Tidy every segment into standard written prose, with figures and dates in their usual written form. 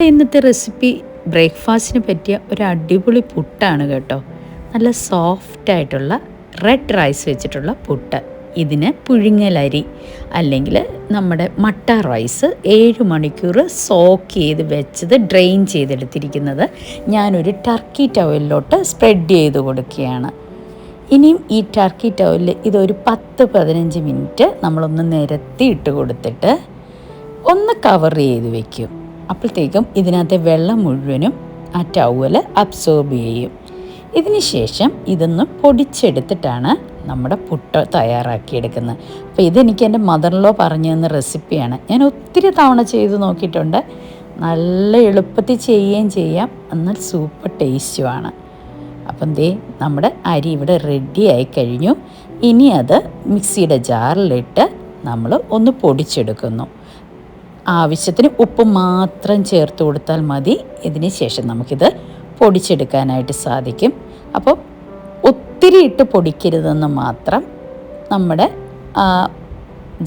ഇന്നത്തെ റെസിപ്പി ബ്രേക്ക്ഫാസ്റ്റിന് പറ്റിയ ഒരു അടിപൊളി പുട്ടാണ് കേട്ടോ. നല്ല സോഫ്റ്റായിട്ടുള്ള റെഡ് റൈസ് വെച്ചിട്ടുള്ള പുട്ട്. ഇതിന് പുഴുങ്ങലരി അല്ലെങ്കിൽ നമ്മുടെ മട്ട റൈസ് 7 മണിക്കൂർ സോക്ക് ചെയ്ത് വെച്ചത് ഡ്രെയിൻ ചെയ്തെടുത്തിരിക്കുന്നത് ഞാനൊരു ടർക്കി ടവലിലോട്ട് സ്പ്രെഡ് ചെയ്ത് കൊടുക്കുകയാണ്. ഇനിയും ഈ ടർക്കി ടവലിൽ ഇതൊരു 10-15 മിനിറ്റ് നമ്മളൊന്ന് നിരത്തി ഇട്ട് കൊടുത്തിട്ട് ഒന്ന് കവർ ചെയ്ത് വെക്കും. അപ്പോഴത്തേക്കും ഇതിനകത്തെ വെള്ളം മുഴുവനും ആ ടവല് അബ്സോർബ് ചെയ്യും. ഇതിന് ശേഷം ഇതൊന്ന് പൊടിച്ചെടുത്തിട്ടാണ് നമ്മുടെ പുട്ട് തയ്യാറാക്കിയെടുക്കുന്നത്. അപ്പോൾ ഇതെനിക്ക് എൻ്റെ മദർ-ഇൻ-ലോ പറഞ്ഞു തന്ന റെസിപ്പിയാണ്. ഞാൻ ഒത്തിരി തവണ ചെയ്ത് നോക്കിയിട്ടുണ്ട്. നല്ല എളുപ്പത്തിൽ ചെയ്യുകയും ചെയ്യാം, എന്നാൽ സൂപ്പർ ടേസ്റ്റുമാണ്. അപ്പം ദേ നമ്മുടെ അരി ഇവിടെ റെഡി ആയി കഴിഞ്ഞു. ഇനി അത് മിക്സിയുടെ ജാറിലിട്ട് നമ്മൾ ഒന്ന് പൊടിച്ചെടുക്കുന്നു. ആവശ്യത്തിന് ഉപ്പ് മാത്രം ചേർത്ത് കൊടുത്താൽ മതി. ഇതിന് ശേഷം നമുക്കിത് പൊടിച്ചെടുക്കാനായിട്ട് സാധിക്കും. അപ്പോൾ ഒത്തിരി ഇട്ട് പൊടിക്കരുതെന്ന് മാത്രം. നമ്മുടെ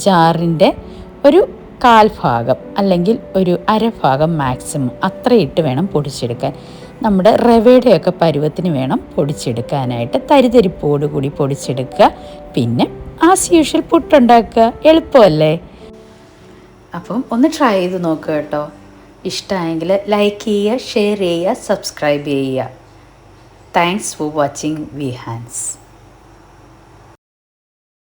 ജാറിൻ്റെ ഒരു 1/4 ഭാഗം അല്ലെങ്കിൽ ഒരു 1/2 ഭാഗം മാക്സിമം അത്ര ഇട്ട് വേണം പൊടിച്ചെടുക്കാൻ. നമ്മുടെ റവയുടെയൊക്കെ പരുവത്തിന് വേണം പൊടിച്ചെടുക്കാനായിട്ട്. തരിതരിപ്പോട് കൂടി പൊടിച്ചെടുക്കുക. പിന്നെ ആസ് യൂഷ്വൽ പുട്ടുണ്ടാക്കുക. എളുപ്പമല്ലേ? അപ്പം ഒന്ന് ട്രൈ ചെയ്ത് നോക്കുക കേട്ടോ. ഇഷ്ടമായെങ്കിൽ ലൈക്ക് ചെയ്യുക, ഷെയർ ചെയ്യുക, സബ്സ്ക്രൈബ് ചെയ്യുക. Thanks for watching വിഹാൻസ്.